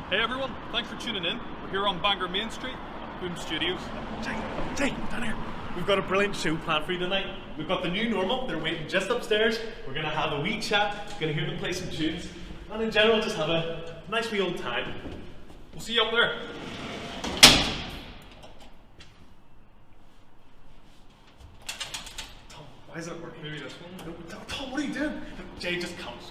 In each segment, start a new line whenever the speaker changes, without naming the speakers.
Hey everyone, thanks for tuning in. We're here on Bangor Main Street at Boom Studios.
Jay, down here. We've got a brilliant show planned for you tonight. We've got the new normal, they're waiting just upstairs. We're going to have a wee chat, going to hear them play some tunes, and in general just have a nice wee old time.
We'll see you up there.
Tom, why isn't it working?
Maybe this one?
No, Tom, what are you doing? Jay just comes.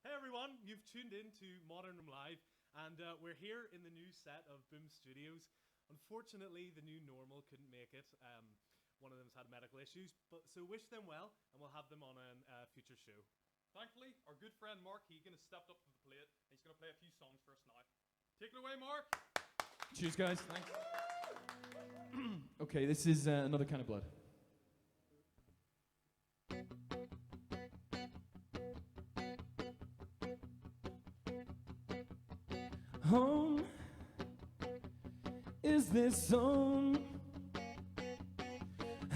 Hey everyone, you've tuned in to Modern Live, and we're here in the new set of Boom Studios. Unfortunately, the new normal couldn't make it. One of them's had medical issues, so wish them well, and we'll have them on a future show.
Thankfully, our good friend Mark Hegan has stepped up to the plate, and he's going to play a few songs for us now. Take it away, Mark!
Cheers, guys. Thanks. Okay, this is Another Kind of Blood. Home, is this home?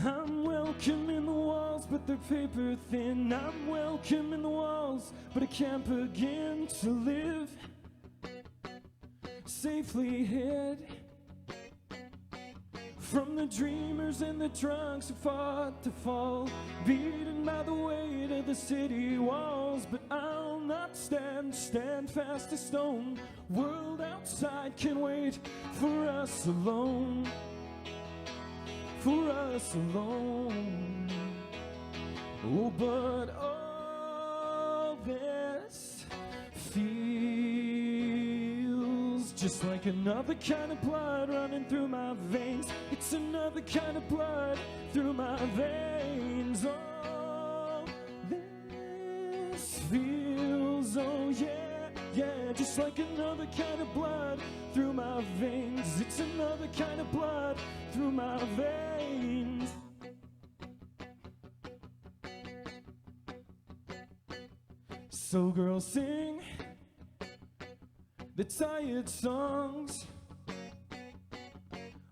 I'm welcome in the walls, but they're paper thin. I'm welcome in the walls, but I can't begin to live safely hid from the dreamers and the drunks who fought to fall, beaten by the weight of the city walls. But I'll not stand fast as stone. World outside can wait for us alone, for us alone. Oh, but all this feels just like another kind of blood running through my veins. It's another kind of blood through my veins. Oh, this feels, oh yeah, yeah, just like another kind of blood through my veins. It's another kind of blood through my veins. So girls, sing the tired songs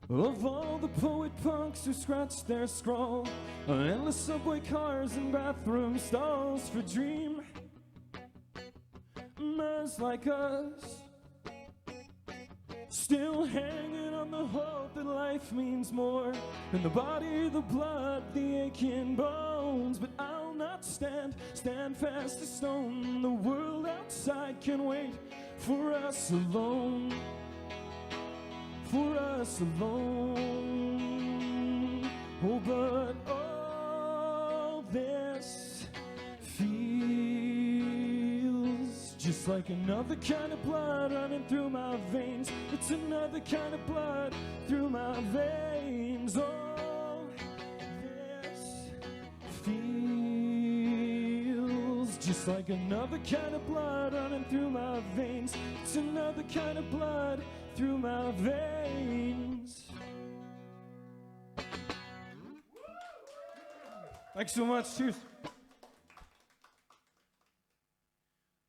of all the poet punks who scratched their scrawl. Endless subway cars and bathroom stalls for dreamers like us, still hanging on the hope that life means more than the body, the blood, the aching bones. But I'll not stand fast as stone. The world outside can wait for us alone, for us alone. Oh, but all this feels just like another kind of blood running through my veins. It's another kind of blood through my veins. Oh, this feels just like another kind of blood running through my veins. It's another kind of blood through my veins. Thanks so much. Cheers.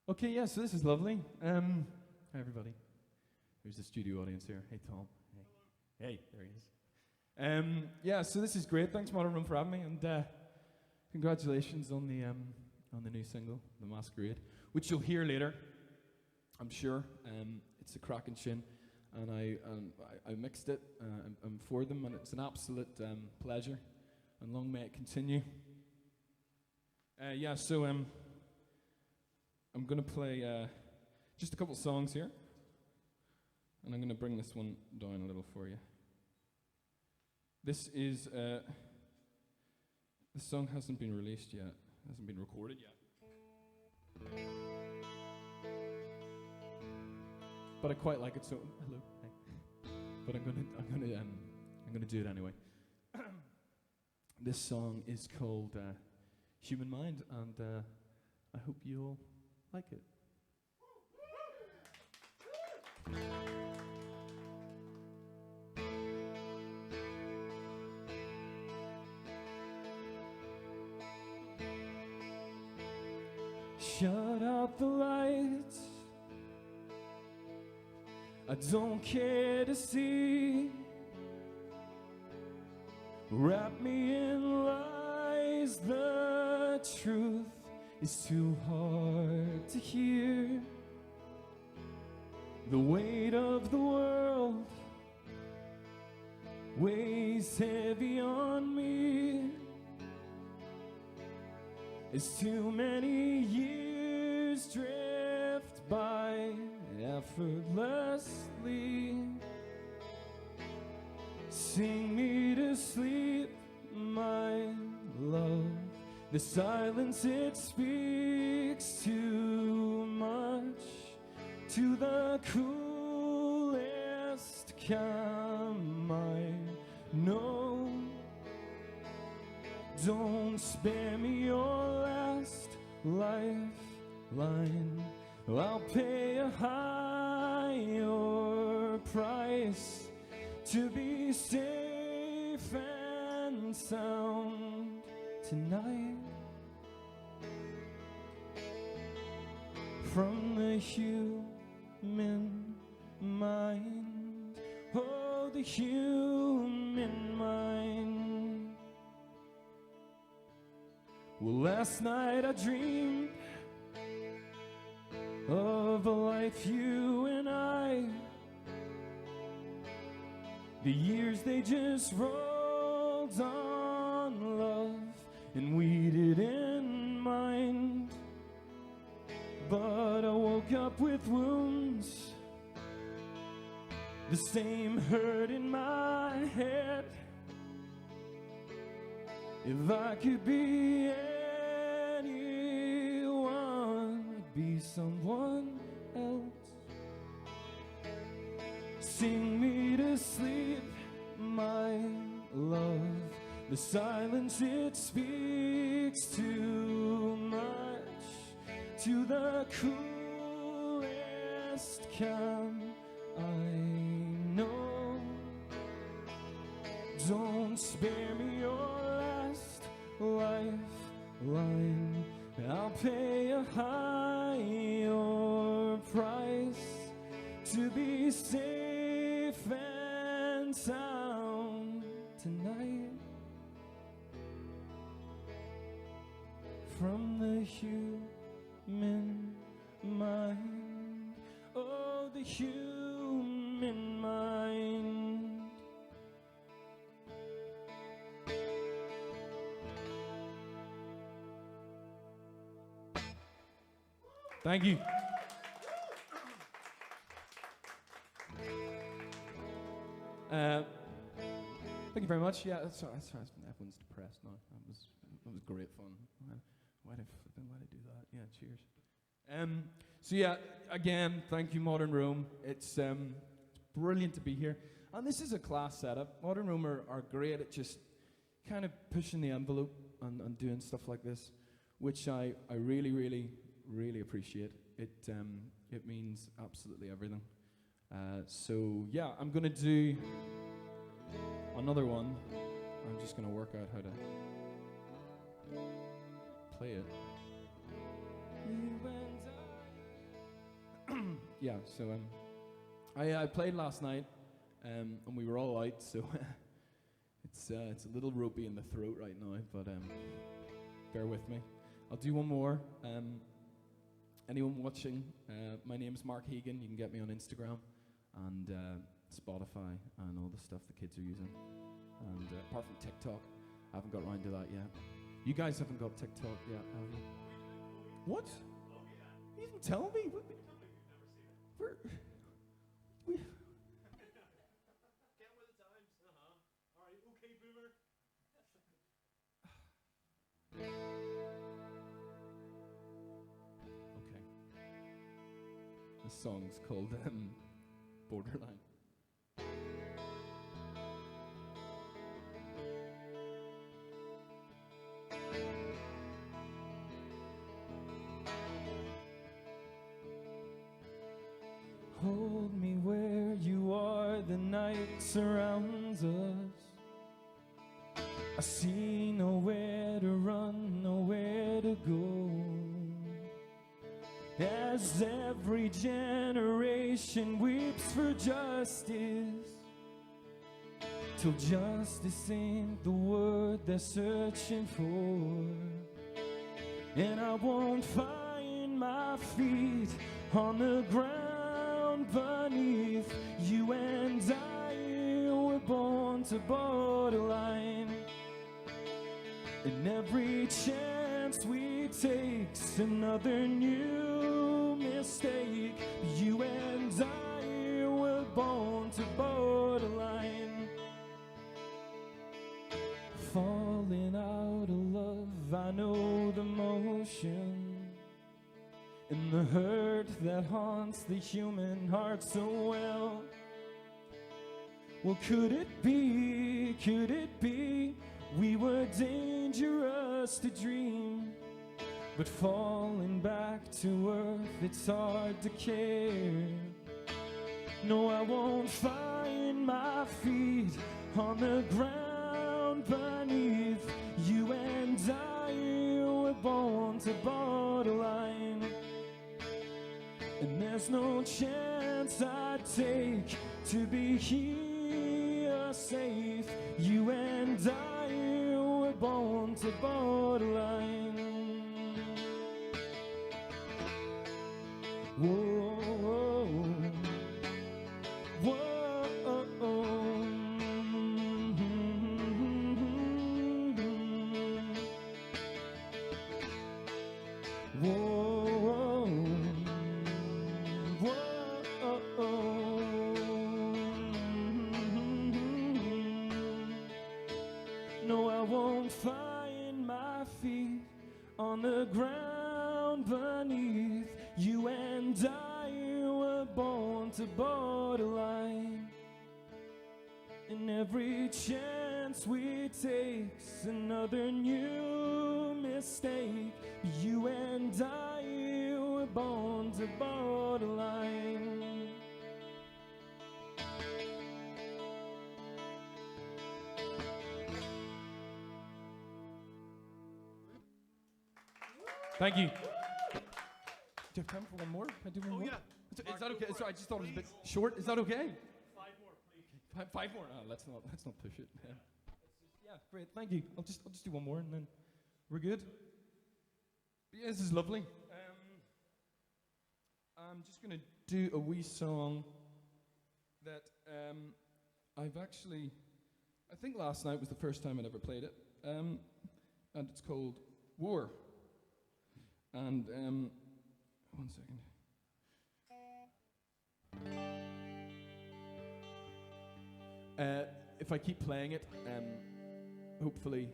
Okay, yeah, so this is lovely. Hi, everybody. There's the studio audience here. Hey, Tom. Hey, there he is. Yeah, so this is great. Thanks, Modern Room, for having me, and congratulations on the new single, The Masquerade, which you'll hear later, I'm sure. It's a cracking tune, and I mixed it. I'm for them, and it's an absolute pleasure, and long may it continue. Yeah, so I'm going to play just a couple songs here, and I'm going to bring this one down a little for you. This is, this song hasn't been released yet, hasn't been recorded yet. But I quite like it, so hello. Hey. But I'm gonna do it anyway. This song is called Human Mind, and I hope you all like it. shut out the lights. I don't care to see. Wrap me in lies, the truth is too hard to hear. The weight of the world weighs heavy on me. As too many years drift by effortlessly. Sing me to sleep, my love. The silence, it speaks too much to the coolest calm I know. Don't spare me your last lifeline. I'll pay a higher price to be safe and sound tonight. From the human mind, oh, the human mind. Well, last night I dreamed of a life, you and I. The years, they just rolled on, love, and we didn't mind. But I woke up with wounds, the same hurt in my head. If I could be anyone, I'd be someone else. Sing me to sleep, my love. The silence, it speaks too much to the coolest calm I know. Don't spare me your last lifeline. I'll pay a higher price to be safe and sound tonight. From the human mind, oh, the human mind. Thank you. Thank you very much. Yeah, that's everyone's depressed now. That was great fun. Why did I do that? Yeah, cheers. So yeah, again, thank you, Modern Room. It's brilliant to be here. And this is a class setup. Modern Room are great at just kind of pushing the envelope and doing stuff like this, which I really, really, really appreciate. It means absolutely everything. So yeah, I'm gonna do another one. I'm just gonna work out how to play it. Yeah, so I played last night, and we were all out, so it's a little ropey in the throat right now, but bear with me. I'll do one more. Anyone watching, my name's Mark Hegan. You can get me on Instagram and Spotify and all the stuff the kids are using. And apart from TikTok, I haven't got around to that yet. You guys haven't got TikTok yet, have you? What? Oh, yeah. You didn't tell me. We're we.
Get with the times. All right, okay, boomer.
Okay. The song's called Borderline. Hold me where you are, the night surrounds us. I see nowhere to run, nowhere to go. as every generation weeps for justice, till justice ain't the word they're searching for. And I won't find my feet on the ground beneath. You and I were born to borderline, and every chance we take's another new mistake. You and I were born to borderline. Falling out of love, I know the motion and the hurt that haunts the human heart so well. Well, could it be we were dangerous to dream? But falling back to earth, it's hard to care. No, I won't find my feet on the ground beneath. You and I were born to borderline, and there's no chance I'd take to be here safe. You and I were born to borderline. Whoa, whoa, whoa. No, I won't find my feet on the ground beneath. You and I were born to borderline, and every chance we take's another new mistake. You and I were born to borderline. Thank you. Do you have time for one more? Can I do one more?
Yeah.
Is that okay? Sorry, I just thought it was a bit short. Is that okay?
5 more, please.
Five more? Let's not push it. Yeah, great. Thank you. I'll just do one more and then we're good. But yeah, this is lovely. I'm just gonna do a wee song that I've actually, I think last night was the first time I'd ever played it, and it's called War. And one second. If I keep playing it, hopefully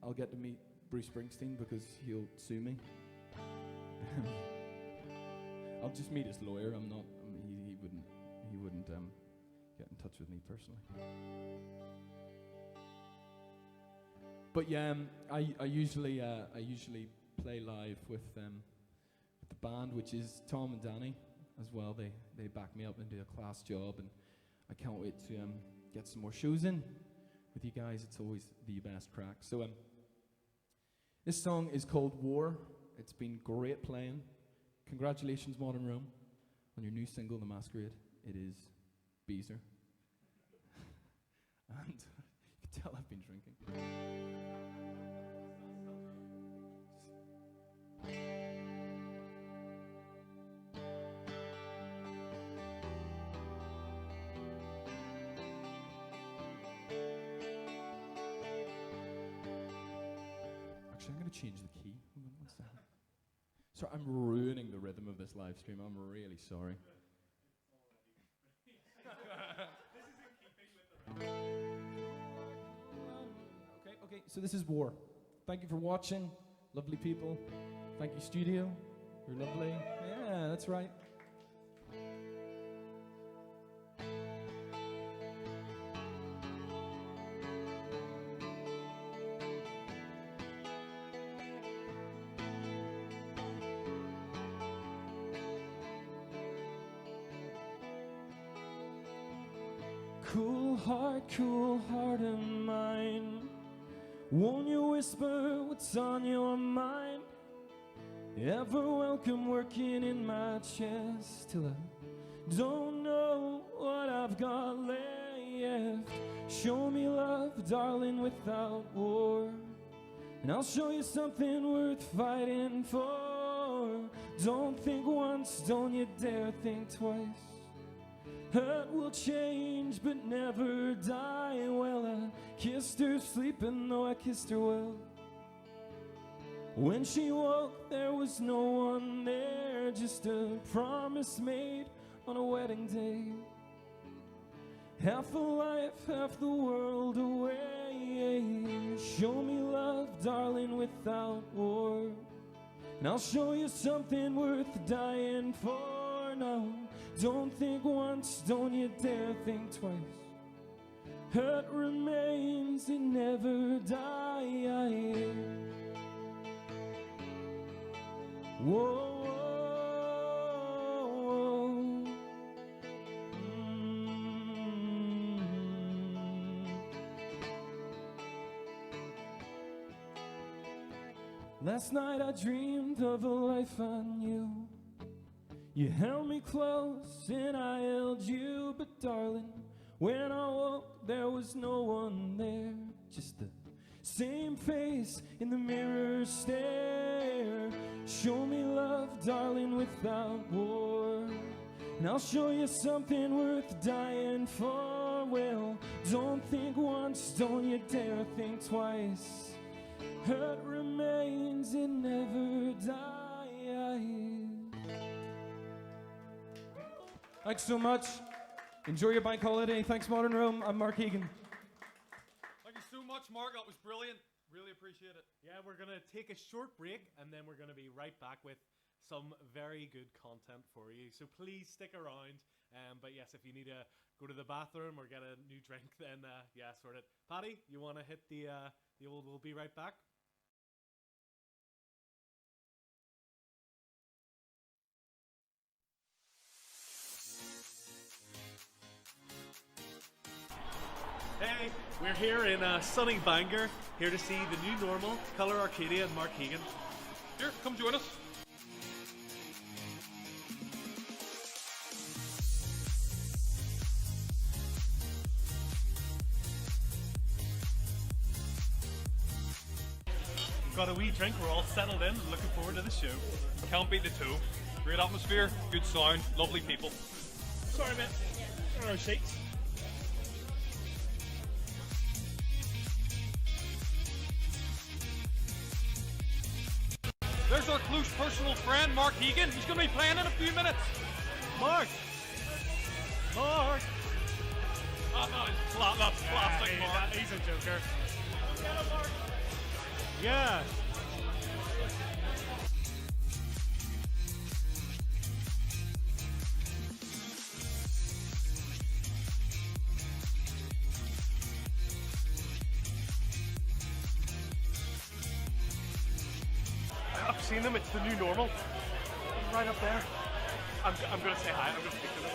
I'll get to meet Bruce Springsteen because he'll sue me. I'll just meet his lawyer. He wouldn't get in touch with me personally. But yeah, I usually play live with the band, which is Tom and Danny as well. They back me up and do a class job, and I can't wait to get some more shows in with you guys. It's always the best crack. So this song is called War. It's been great playing. Congratulations, Modern Rome, on your new single, The Masquerade. It is Beezer. And you can tell I've been drinking. Actually, I'm going to change the key. One second. Sorry, I'm ruining the rhythm of this live stream. I'm really sorry. Okay, so this is War. Thank you for watching, lovely people. Thank you, studio. You're lovely. Yeah, that's right. Cool heart of mine, won't you whisper what's on your mind? ever welcome working in my chest till I don't know what I've got left. Show me love, darling, without war, and I'll show you something worth fighting for. Don't think once, don't you dare think twice. Hurt will change but never die. Well, I kissed her sleeping, though I kissed her well. When she woke, there was no one there, just a promise made on a wedding day. Half a life, half the world away. Show me love, darling, without war, and I'll show you something worth dying for. Now, don't think once, don't you dare think twice. Hurt remains, it never dies. Whoa. Last night I dreamed of a life I knew. You held me close and I held you, but darling, when I woke there was no one there. Just the same face in the mirror stare. Show me love, darling, without war, and I'll show you something worth dying for. Well, don't think once, don't you dare think twice. Hurt remains, it never dies. Thanks so much. Enjoy your bank holiday. Thanks, Modern Room. I'm Mark Hegan.
Thank you so much, Mark. That was brilliant. Really appreciate it.
Yeah, we're going to take a short break and then we're going to be right back with some very good content for you. So please stick around. But yes, if you need to go to the bathroom or get a new drink, then yeah, sort it. Paddy, you want to hit the old "we'll be right back"? Hey, we're here in sunny Bangor, here to see the new normal, Colour Arcadia and Mark Hegan.
Here, come join us.
Got a wee drink, we're all settled in, looking forward to the show.
Can't beat the two. Great atmosphere, good sound, lovely people.
Sorry mate, there are our seats.
There's our close personal friend, Mark Hegan. He's going to be playing in a few minutes.
Mark! Mark!
That's classic, Mark.
He's a joker. Get him, Mark! Yeah! I've seen them, it's the new normal. Right up there. I'm gonna say hi, I'm gonna speak to them.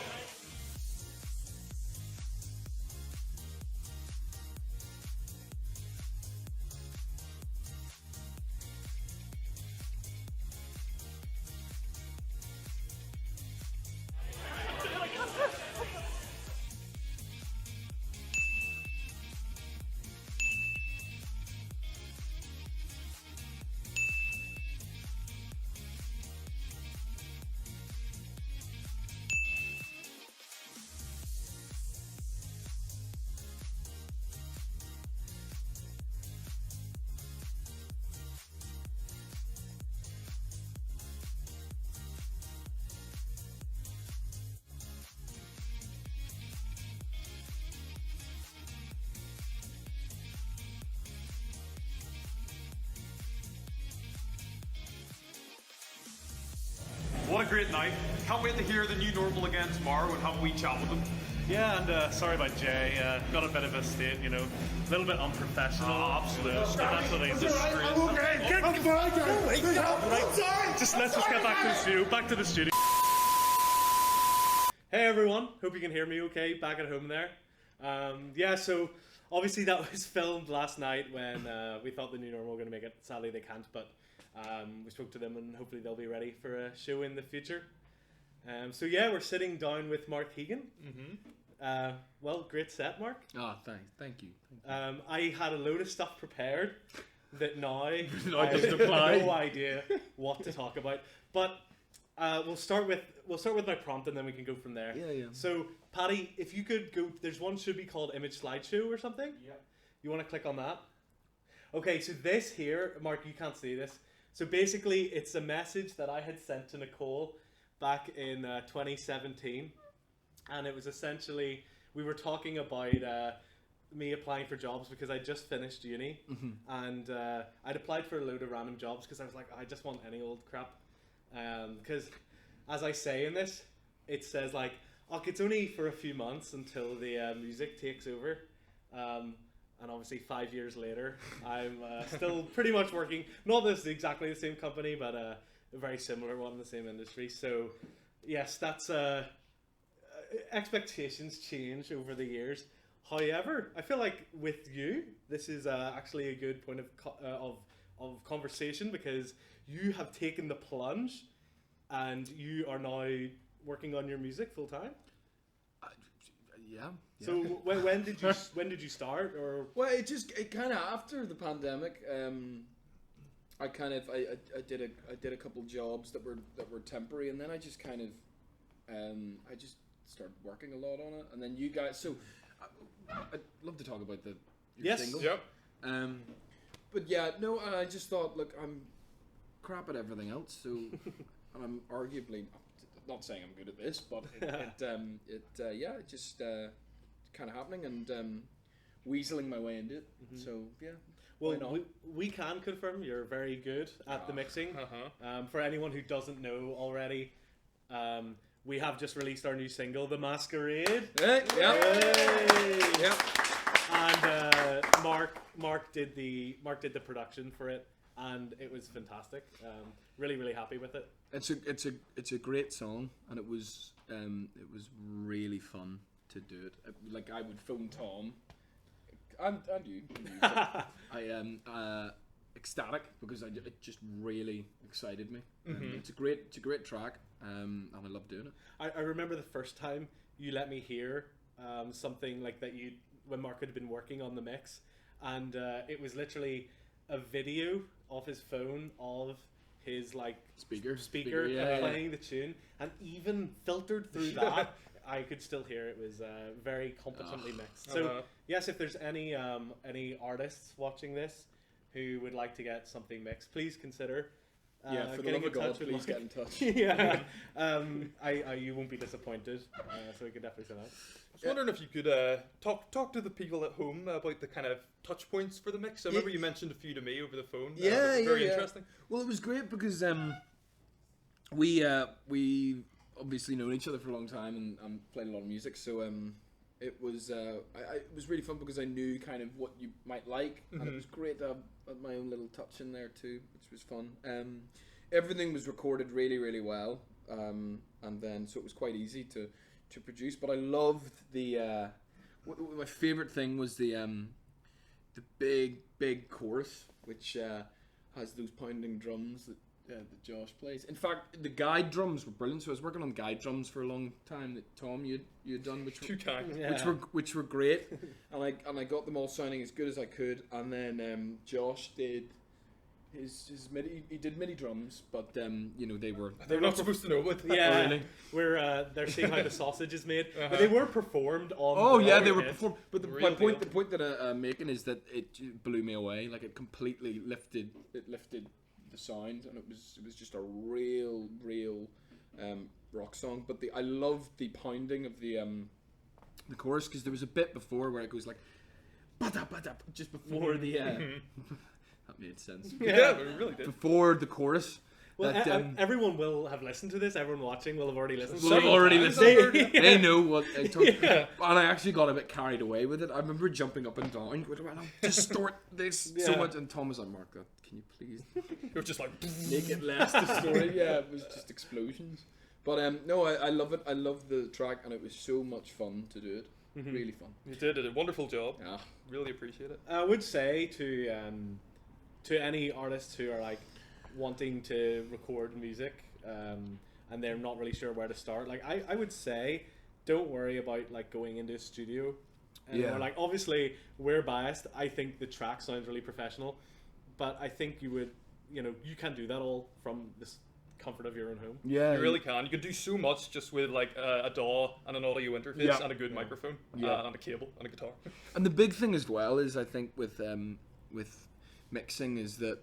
What a great night. Can't wait to hear the new normal again tomorrow and have a wee chat with them.
Yeah, and sorry about Jay. Got a bit of a state, you know, a little bit unprofessional.
Absolutely.
But that's what he's Just let's just get back to the studio. Back to the studio. Hey everyone, hope you can hear me okay back at home there. Yeah, so obviously that was filmed last night when we thought the new normal were going to make it. Sadly, they can't, but we spoke to them and hopefully they'll be ready for a show in the future. So yeah, we're sitting down with Mark Hegan. Well, great set, Mark.
Oh, thank you.
I had a load of stuff prepared that now I
doesn't
have
apply.
no idea what to talk about. But we'll start with my prompt and then we can go from there.
Yeah.
So, Paddy, if you could go, there's one should be called Image Slideshow or something.
Yeah.
You want to click on that? Okay, so this here, Mark, you can't see this. So basically, it's a message that I had sent to Nicole back in 2017, and it was essentially, we were talking about me applying for jobs because I just finished uni, and I'd applied for a load of random jobs because I was like, I just want any old crap, because as I say in this, it says like, oh, it's only for a few months until the music takes over, and obviously 5 years later, I'm still pretty much working, not this exactly the same company, but a very similar one in the same industry. So yes, that's expectations change over the years. However, I feel like with you, this is actually a good point of conversation because you have taken the plunge and you are now working on your music full time.
Yeah.
So when did you start? Or
Well, it kind of after the pandemic. I did a couple jobs that were temporary, and then I just kind of I just started working a lot on it, and then you guys. So I'd love to talk about your single.
Yep.
But yeah, no, I just thought, look, I'm crap at everything else, so and I'm arguably not saying I'm good at this, but it just kind of happening and weaseling my way into it. So yeah.
well, we can confirm you're very good at the mixing. For anyone who doesn't know already, we have just released our new single, The Masquerade.
Hey, yeah.
And Mark did the production for it, and it was fantastic. Really, really happy with it.
It's a great song, and it was really fun to do it. Like I would phone Tom, and you. I am ecstatic because it just really excited me. It's a great track, and I love doing it.
I remember the first time you let me hear something like that when Mark had been working on the mix, and it was literally a video off his phone of his like speaker playing the tune, and even filtered through that, I could still hear it was very competently mixed. So yes, if there's any artists watching this who would like to get something mixed, please consider.
For the love of God, please get in touch.
Yeah, you won't be disappointed. So we could definitely say that.
I was wondering if you could talk to the people at home about the kind of touch points for the mix. I remember you mentioned a few to me over the phone. Very interesting.
Well, it was great because we obviously known each other for a long time and played a lot of music. So it was really fun because I knew kind of what you might like, and it was great to have my own little touch in there too, which was fun. Everything was recorded really, really well, and then so it was quite easy to produce. But I loved my favorite thing was the big chorus, which has those pounding drums that Josh plays. In fact, the guide drums were brilliant. So I was working on guide drums for a long time that Tom you'd done, which were great, and I got them all sounding as good as I could. And then Josh did his MIDI. He did MIDI drums, but
They're not supposed to know about that.
Yeah,
really?
They're seeing how the sausage is made, but they were performed on.
Oh yeah, they were
hit.
performed. But the point that I'm making is that it blew me away. Like it completely lifted the sound, and it was just a real rock song. But I loved the pounding of the chorus, because there was a bit before where it goes like bada bada just before the that made sense.
Yeah, it really did.
Before the chorus.
Well,
that,
everyone will have listened to this. Everyone watching will have already listened.
They've already listened. They know what I told.
Yeah.
And I actually got a bit carried away with it. I remember jumping up and down, going, "I'll distort this so much." And Tom was like, "Mark, can you please
You're just like
make it less distorted?" Yeah, it was just explosions. But no, I love it. I love the track, and it was so much fun to do it.
Really fun.
You did a wonderful job.
Yeah.
Really appreciate it.
I would say to any artists who are like wanting to record music and they're not really sure where to start, like I would say don't worry about like going into a studio.
Yeah.
Like obviously we're biased. I think the track sounds really professional, but I think you can do that all from this comfort of your own home.
Yeah,
you really can. You can do so much just with like a DAW and an audio interface and a good microphone and a cable and a guitar.
And the big thing as well is, I think with mixing is that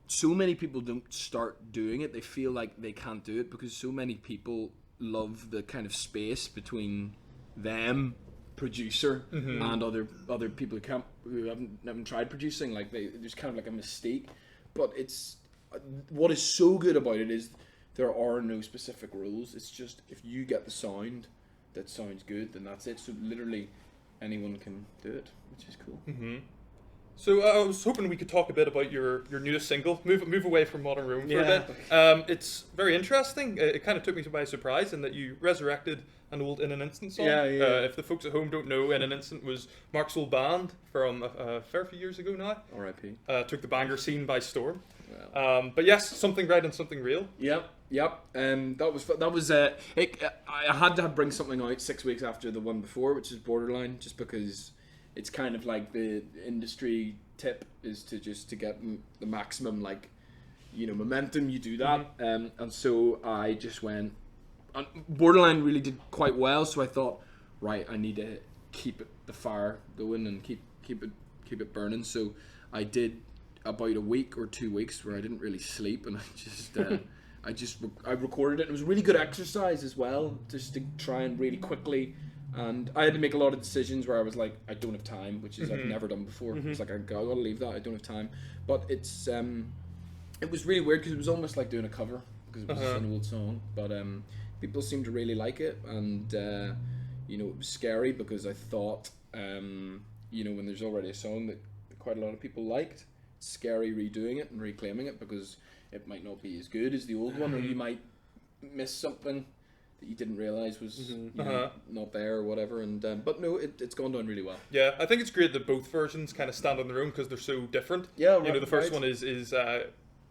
so many people don't start doing it. They feel like they can't do it because so many people love the kind of space between them, producer, and other people who haven't tried producing. Like there's kind of like a mystique, but it's what is so good about it is there are no specific rules. It's just if you get the sound that sounds good, then that's it. So literally anyone can do it, which is cool.
So I was hoping we could talk a bit about your newest single, Move Away from Modern Room for a bit. It's very interesting. It kind of took me by surprise in that you resurrected an old In an Instant song. If the folks at home don't know, In an Instant was Mark's old band from a fair few years ago now.
R.I.P.
Took the Bangor scene by storm.
Wow.
But yes, something right and something real.
Yep. That was I had to bring something out 6 weeks after the one before, which is Borderline, just because it's kind of like the industry tip is to get the maximum momentum. You do that, and so I just went. And Borderline really did quite well, so I thought, right, I need to keep the fire going and keep it burning. So I did about a week or 2 weeks where I didn't really sleep, and I recorded it. It was a really good exercise as well, just to try and really quickly. And I had to make a lot of decisions where I was like, I don't have time, which is I've never done before. It's like I gotta leave that. I don't have time. But it's it was really weird because it was almost like doing a cover because it was an old song. But people seemed to really like it, and it was scary because I thought when there's already a song that quite a lot of people liked, it's scary redoing it and reclaiming it because it might not be as good as the old one, or you might miss something that you didn't realise was not there or whatever. And but no, it's gone down really well.
Yeah, I think it's great that both versions kind of stand on their own because they're so different.
Yeah,
the first one is a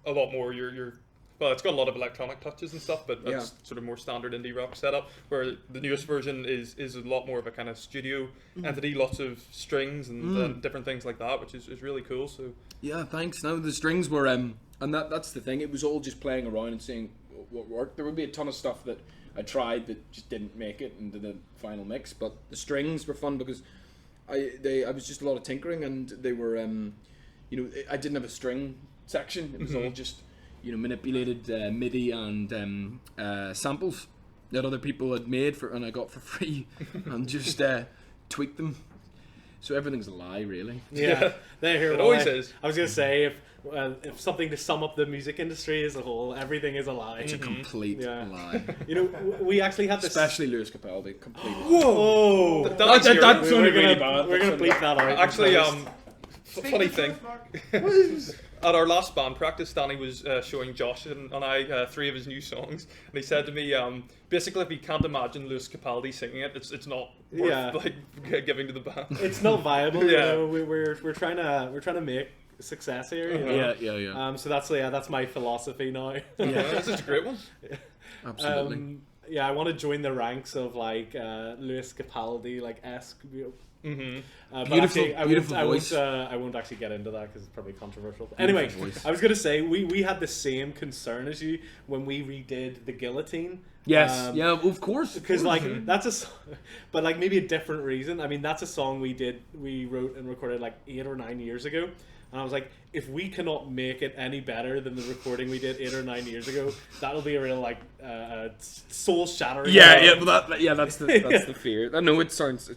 lot more well, it's got a lot of electronic touches and stuff, but that's sort of more standard indie rock setup. Where the newest version is a lot more of a kind of studio entity, lots of strings and different things like that, which is really cool. So
yeah, thanks. Now the strings were and that's the thing. It was all just playing around and seeing what worked. There would be a ton of stuff that I tried that just didn't make it into the final mix, but the strings were fun because I was just a lot of tinkering, and they were I didn't have a string section. It was all just manipulated MIDI and samples that other people had made and I got for free and just tweaked them. So everything's a lie, really.
Yeah,
it always is.
I was gonna say if something to sum up the music industry as a whole, everything is a lie.
It's a complete lie.
We actually had this,
especially Lewis Capaldi. Completely.
Whoa!
That's only really bad.
We're gonna bleep that out.
Actually, funny thing. At our last band practice, Danny was showing Josh and I 3 of his new songs, and he said to me, basically, if you can't imagine Lewis Capaldi singing it, it's not worth giving to the band.
It's not viable. We're trying to make success here.
Yeah.
So that's my philosophy now.
This is a great one.
Absolutely.
I want to join the ranks of Lewis Capaldi esque.
Beautiful voice.
I won't actually get into that because it's probably controversial. But anyway, I was going to say we had the same concern as you when we redid The Guillotine.
Yes, of course.
Because that's but maybe a different reason. I mean, that's a song we wrote and recorded 8 or 9 years ago. And I was like, if we cannot make it any better than the recording we did 8 or 9 years ago, that'll be a real soul shattering.
That's the fear. I know it sounds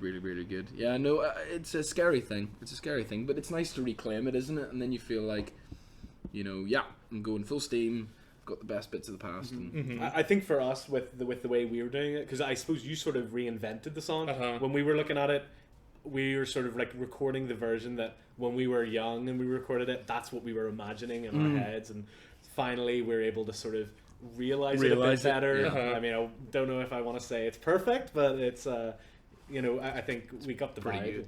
really, really good. Yeah, no, it's a scary thing. But it's nice to reclaim it, isn't it? And then you feel like, I'm going full steam. Got the best bits of the past.
I think for us with the way we were doing it, because I suppose you sort of reinvented the song when we were looking at it. We were sort of recording the version that when we were young and we recorded it, that's what we were imagining in our heads, and finally we're able to sort of realize it a bit better. I mean, I don't know if I want to say it's perfect, but it's you know, I think we got the
Pretty
vibe.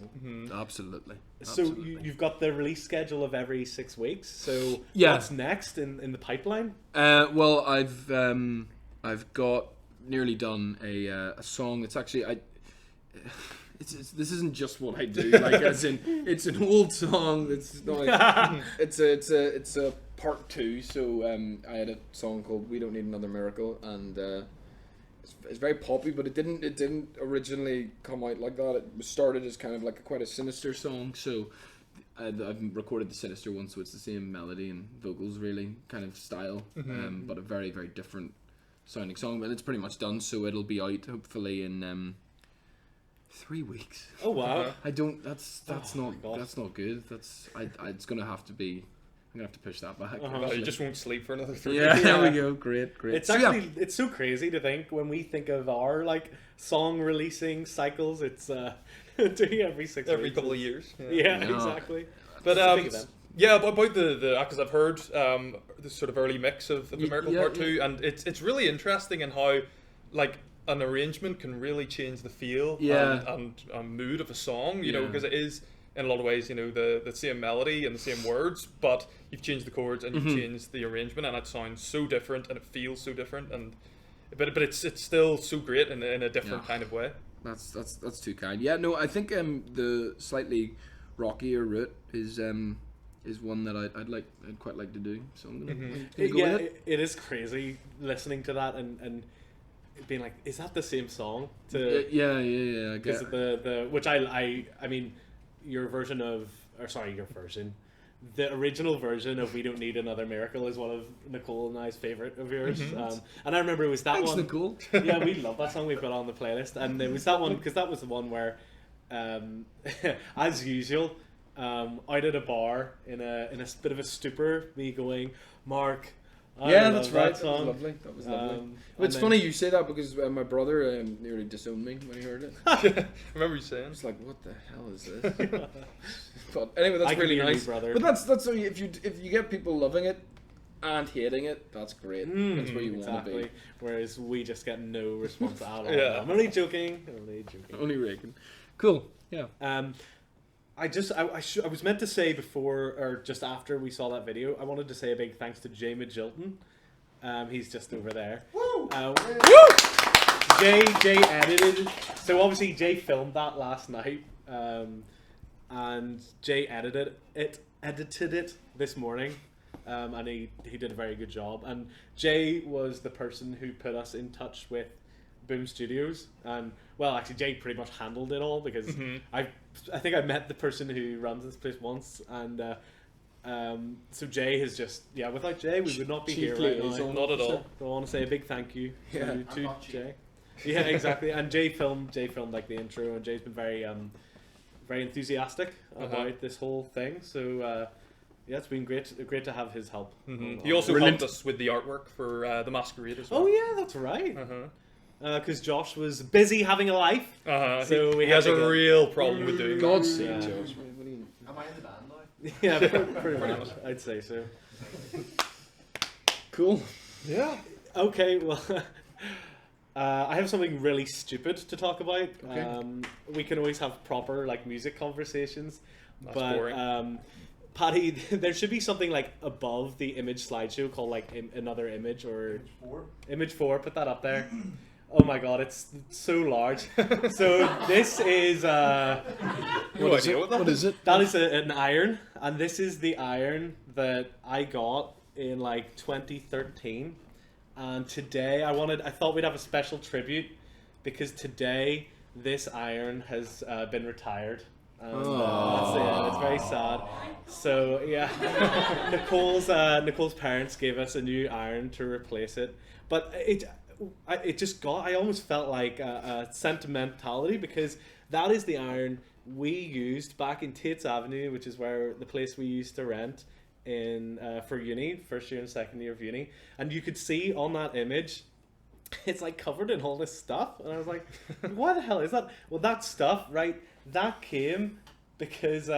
good. Absolutely.
So
Absolutely.
you've got the release schedule of every 6 weeks. So
Yeah.
what's next in the pipeline?
Well, I've got nearly done a song. It's actually this isn't just what I do. Like, as in, it's an old song. It's not. It's a part 2. So I had a song called "We Don't Need Another Miracle," and it's very poppy, but it didn't originally come out like that. It was started as kind of like quite a sinister song. So I've recorded the sinister one, so it's the same melody and vocals, really kind of style, but a very, very different sounding song. But it's pretty much done, so it'll be out hopefully in 3 weeks.
Oh wow!
I don't. That's
Oh my God.
that's not good. It's gonna have to be. I'm gonna have to push that back.
Oh, you just won't sleep for another 3
Yeah,
days.
there we go. Great.
It's
So,
actually it's so crazy to think when we think of our like song releasing cycles. It's doing every 6
Every
weeks.
couple of years.
Yeah,
No.
exactly.
But
Just think of that.
yeah, about the because I've heard the sort of early mix of the Miracle
yeah,
Part 2, and it's really interesting in how like an arrangement can really change the feel and mood of a song. You know,
Yeah.
because it is in a lot of ways, you know, the same melody and the same words, but you've changed the chords and you've changed the arrangement, and it sounds so different and it feels so different, and but it's still so great in a different kind of way.
That's too kind. Yeah, no, I think the slightly rockier route is one that I'd quite like to do. So I'm gonna go with it.
It is crazy listening to that and being like, is that the same song? To
Yeah. I
because
get
the which I mean, your version, the original version of "We Don't Need Another Miracle" is one of Nicole and I's favorite of yours. And I remember it was that
Thanks,
one.
Nicole.
Yeah, we love that song. We've got on the playlist, and it was that one because that was the one where, as usual, out at a bar in a bit of a stupor, me going, Mark.
Yeah, that's right.
That song.
That was lovely.
And
It's
then-
funny you say that because my brother nearly disowned me when he heard it.
I remember you saying.
It's like, what the hell is this? But anyway, that's
I can
really
hear you,
nice.
brother.
But that's if you get people loving it and hating it, that's great. That's where you want to
Exactly.
be.
Whereas we just get no response at all.
Yeah.
I'm only joking.
Only Reagan. Cool. Yeah.
I was meant to say before or just after we saw that video, I wanted to say a big thanks to Jay Magilton. He's just over there. Woo! Jay edited. So obviously Jay filmed that last night, and Jay edited it this morning, and he did a very good job. And Jay was the person who put us in touch with Boom Studios, and well, actually Jay pretty much handled it all because I think I met the person who runs this place once, and so Jay has just without Jay we would not be here right now.
Not at all.
So I want to say a big thank you to
not
Jay. Yeah, exactly. And Jay filmed like the intro, and Jay's been very very enthusiastic about this whole thing. So yeah, it's been great to have his help.
He also
Brilliant.
helped us with the artwork for the Masquerade as well.
Oh yeah, that's right. Because Josh was busy having a life. So we
he has
had
a
to get-
real problem with doing that.
God's sake,
Yeah.
Josh. What do you...
Am I in the band now?
Yeah, pretty much. I'd say so.
Cool.
Yeah.
Okay, well, I have something really stupid to talk about.
Okay.
We can always have proper like music conversations,
That's
but
boring.
Paddy, there should be something like above the image slideshow called like another image or image 4. Put that up there. Oh my god, it's so large. So this is
No idea what
What is it?
that is an iron, and this is the iron that I got in like 2013. And today I thought we'd have a special tribute because today this iron has been retired. And, that's it. It's very sad. So yeah, Nicole's parents gave us a new iron to replace it, but I almost felt like a sentimentality because that is the iron we used back in Tate's Avenue, which is where the place we used to rent in for uni, first year and second year of uni, and you could see on that image it's like covered in all this stuff, and I was like, why the hell is that? Well, that stuff, right, that came because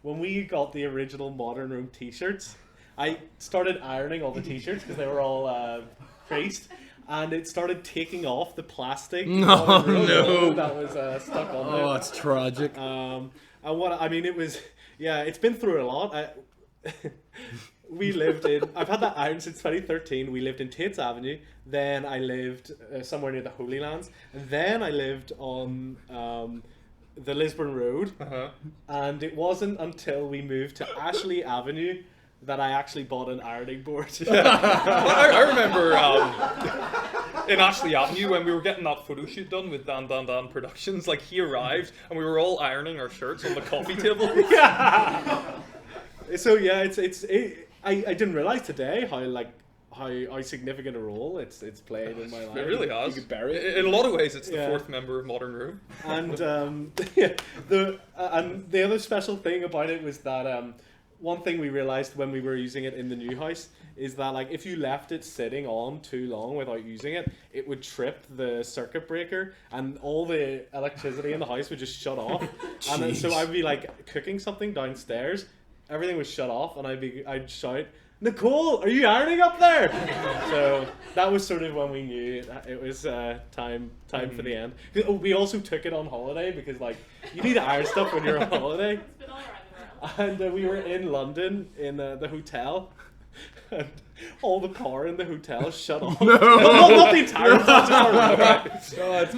when we got the original Modern Room t-shirts, I started ironing all the t-shirts because they were all creased, and it started taking off the plastic.
No, no.
That was stuck on there.
Oh, it's tragic.
It was, yeah, it's been through a lot. I've had that iron since 2013. We lived in Tate's Avenue. Then I lived somewhere near the Holy Lands. And then I lived on the Lisburn Road. And it wasn't until we moved to Ashley Avenue that I actually bought an ironing board.
I remember in Ashley Avenue when we were getting that photo shoot done with Dan Productions, like he arrived and we were all ironing our shirts on the coffee table.
So yeah, I didn't realize today how significant a role it's played in my life.
It really has.
You could bury it.
In a lot of ways, it's the fourth member of Modern Room.
And the other special thing about it was that one thing we realized when we were using it in the new house is that like if you left it sitting on too long without using it, it would trip the circuit breaker and all the electricity in the house would just shut off. And then, so I'd be like cooking something downstairs, everything was shut off, and I'd shout, "Nicole, are you ironing up there?" So that was sort of when we knew it was time for the end. We also took it on holiday because like you need to iron stuff when you're on holiday.
It's been all around the world.
And we were in London in the hotel, and all the power in the hotel shut off. No, not the entire hotel.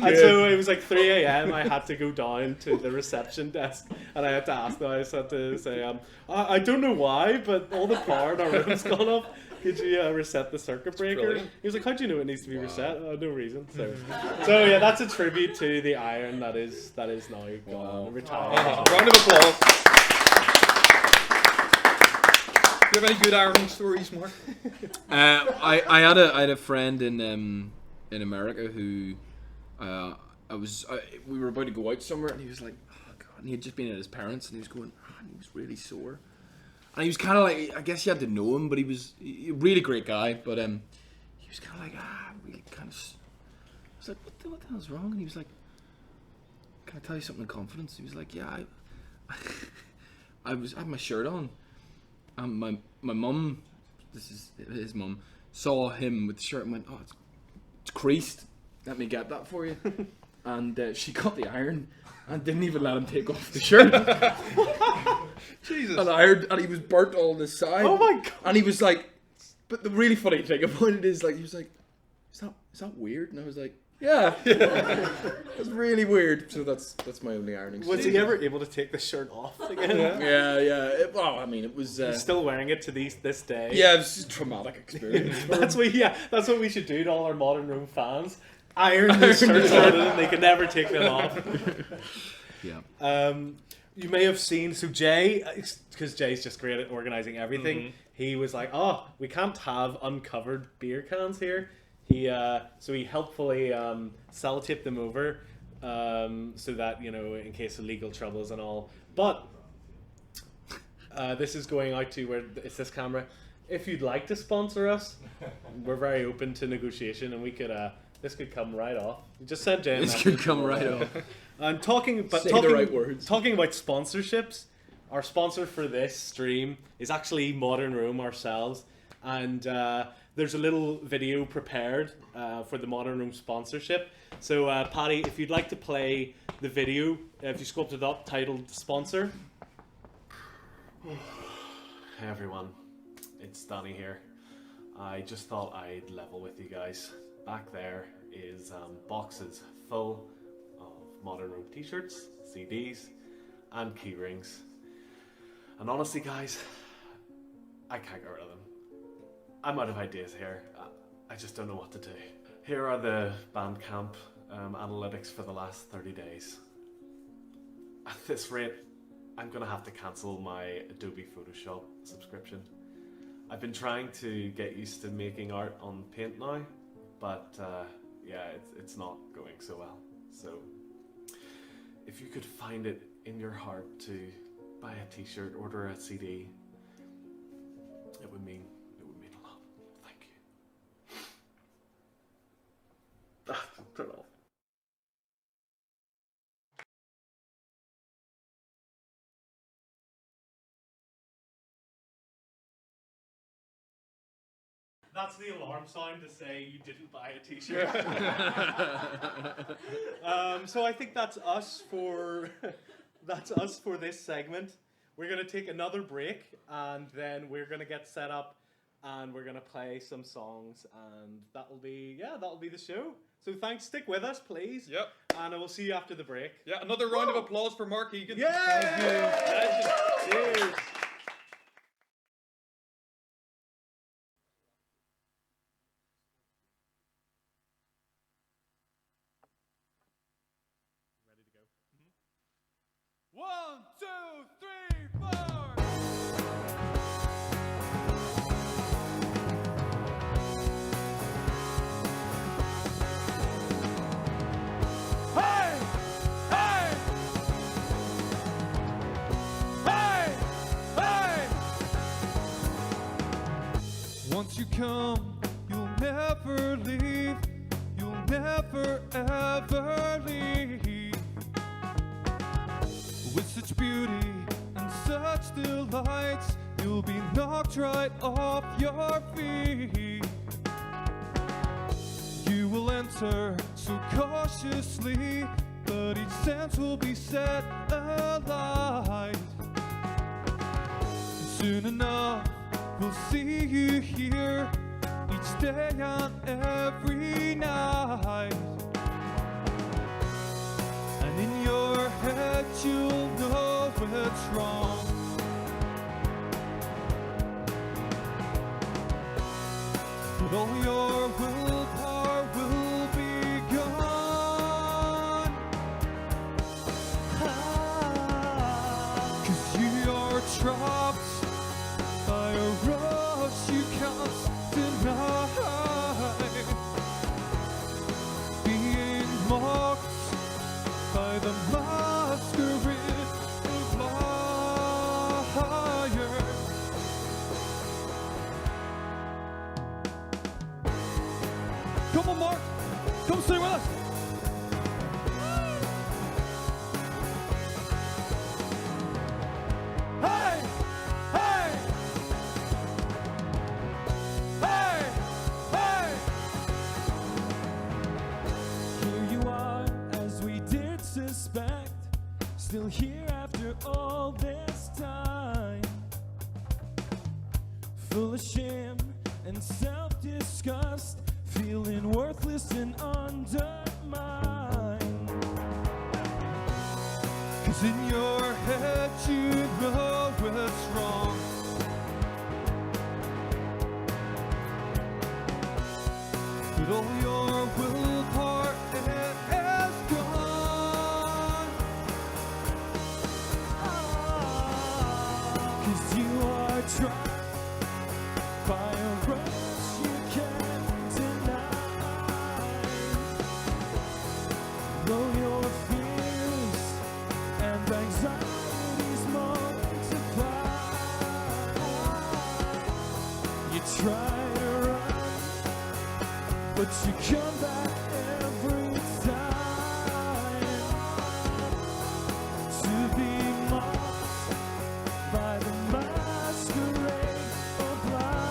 And so it was like 3 a.m. I had to go down to the reception desk, and I had to ask them. I just had to say, I don't know why, but all the power in our room's gone off. Could you reset the circuit breaker?
Brilliant.
He was like, "How do you know it needs to be reset?" No reason. So yeah, that's a tribute to the iron that is now gone, retired.
Round of applause. Do you have any good ironing stories, Mark?
I had a friend in America who we were about to go out somewhere, and he was like, "Oh God," and he had just been at his parents, and he was going, and he was really sore, and he was kind of like, I guess you had to know him, but he was a really great guy, but he was kind of like, really kind of. I was like, what the hell's wrong? And he was like, "Can I tell you something in confidence?" He was like, "Yeah, I had my shirt on. My mum, this is his mum, saw him with the shirt and went, 'Oh, it's creased. Let me get that for you.' And she got the iron and didn't even let him take off the shirt.
Jesus.
And he was burnt all this side.
Oh my God.
And he was like, but the really funny thing about it is like, he was like, is that weird? And I was like, yeah. That's really weird. So that's my only ironing story.
Was he ever able to take the shirt off again?
Yeah. It was.
He's still wearing it to this day.
Yeah, it was a traumatic experience.
That's what we should do to all our Modern Room fans. Iron the shirts on and they can never take them off.
Yeah.
You may have seen, so Jay, because Jay's just great at organising everything, he was like, "Oh, we can't have uncovered beer cans here." So he helpfully sellotaped them over so that, in case of legal troubles and all. But this is going out to where it's this camera. If you'd like to sponsor us, we're very open to negotiation, and we could this could come right off. You just said, Jay.
This could come right off.
I'm talking about
the right words.
Talking about sponsorships. Our sponsor for this stream is actually Modern Room ourselves, and there's a little video prepared for the Modern Room sponsorship. So, Paddy, if you'd like to play the video, if you scroll up to the top titled "Sponsor." Hey everyone, it's Danny here. I just thought I'd level with you guys. Back there is boxes full of Modern Room t-shirts, CDs, and key rings. And honestly, guys, I can't get rid of them. I'm out of ideas here. I just don't know what to do. Here are the Bandcamp analytics for the last 30 days. At this rate, I'm gonna have to cancel my Adobe Photoshop subscription. I've been trying to get used to making art on Paint now, but it's not going so well. So, if you could find it in your heart to buy a t-shirt, order a CD, it would mean a lot. Thank you. Turn off. That's the alarm sound to say you didn't buy a t-shirt. So I think that's us for this segment. We're gonna take another break, and then we're gonna get set up, and we're gonna play some songs, and that'll be the show. So thanks, stick with us, please.
Yep.
And I will see you after the break.
Yeah, another round of applause for Mark Hegan.
Yeah. Cheers. Ready to go? Mm-hmm. 1, 2, 3, 4.
Once you come, you'll never leave. You'll never ever leave. With such beauty and such delights, you'll be knocked right off your feet. You will enter so cautiously, but each sense will be set alight. Soon enough, we'll see you here each day and every night. And in your head you'll know it's wrong. But all your willpower will be gone. 'Cause you are trapped by a rush you can't deny. Being mocked by the masquerade of liars. Come on, Mark, come sing with us. Hey, hey. Here you are, as we did suspect, still here after all this time, full of shame and self-disgust, feeling worthless and undermined. 'Cause in your head you know it's wrong. But all your willpower, it is gone. 'Cause you are trapped by a rush you can't deny. Though your fears and anxieties multiply, you try to run, but you come back every time to be mocked by the masquerade of liars.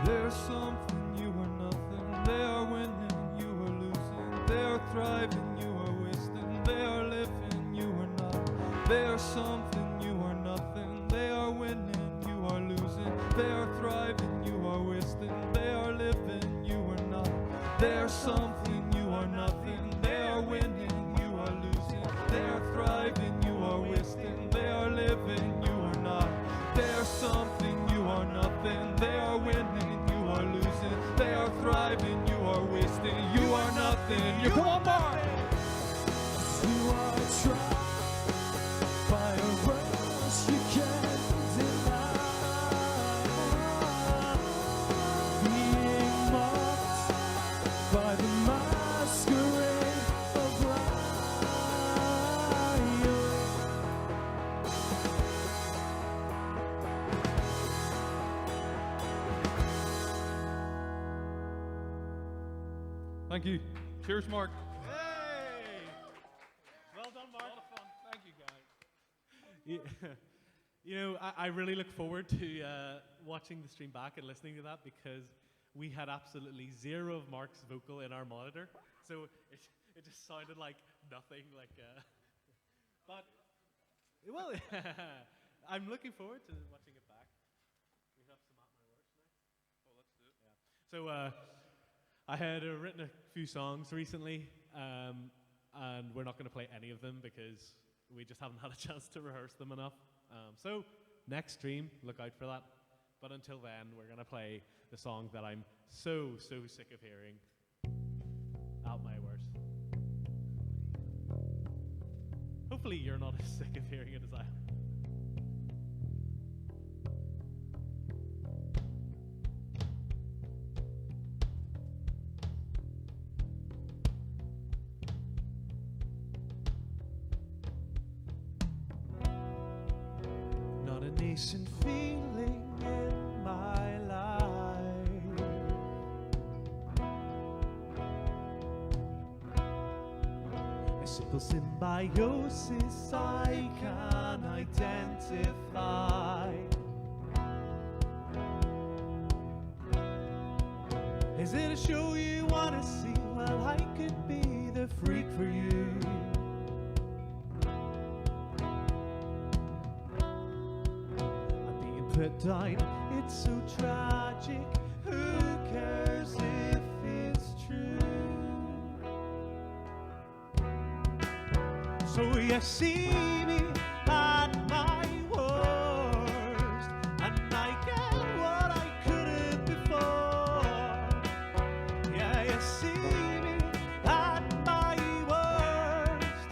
There's something, you are nothing. They are winning, you are losing. They are thriving, you are wasting. They are living, you are not. They are something, you are nothing. They are winning, you are losing. They are thriving, you are wasting. They are living, you are not. They are something, you are nothing. They are winning, you are losing. They are thriving, you are wasting. They are living, you are not. They are something, you are nothing. They are winning, you are losing. They are thriving, you are wasting. You are nothing. You come on, Mark. You are trapped by a rush you can't deny. Being mocked by the masquerade of liars.
Thank you. Cheers, Mark.
Hey! Well done, Mark.
A lot of fun. Thank you, guys.
You know, I really look forward to watching the stream back and listening to that because we had absolutely zero of Mark's vocal in our monitor, so it just sounded like nothing. But well, I'm looking forward to watching it back. We have some at my worst now.
Oh, let's do it.
Yeah. So I had written a few songs recently, and we're not going to play any of them because we just haven't had a chance to rehearse them enough. So next stream, look out for that. But until then, we're going to play the song that I'm so sick of hearing. At my worst. Hopefully you're not as sick of hearing it as I am. Not a nascent feeling in my life. A simple symbiosis I can identify. Is it a show you wanna see? Well, I could be the freak for you. Put down, it's so tragic. Who cares if it's true? So you see me at my worst, and I get what I couldn't before. Yeah, you see me at my worst,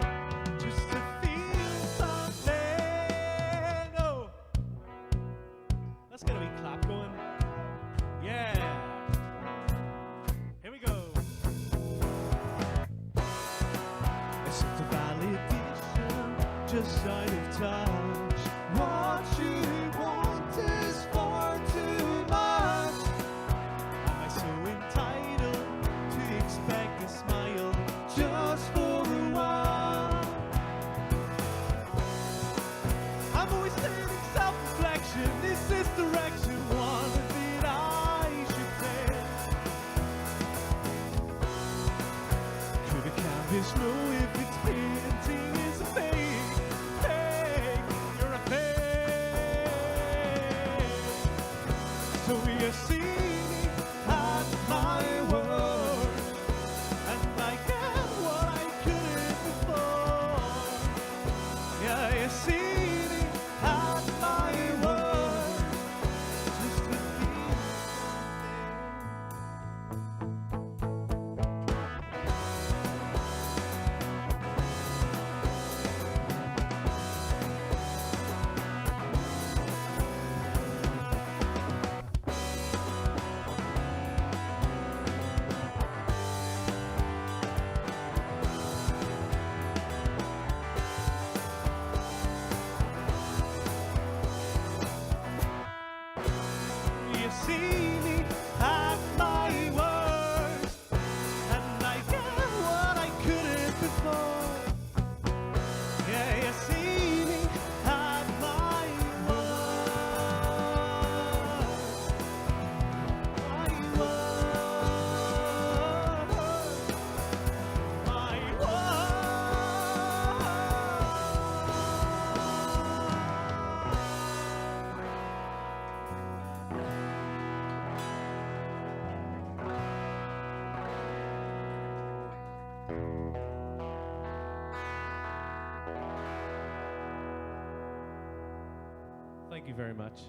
just to feel something. Oh. Let's get a wee clap going. Yeah. Here we go. A sense of validation, just out of touch. What you want is far too much. Am I so entitled to expect a smile just for a while? I'm always learning self-reflection. Is this direction one that I should take? Could a canvas know if its painting is a fake? Fake, you're a fake. So you see me at my worst, and I get what I couldn't before. Yeah, you see me at my worst, just to feel you see me at my worst, and I get what I couldn't before. Yeah, you see me at my worst, my worst, my Thank you very much.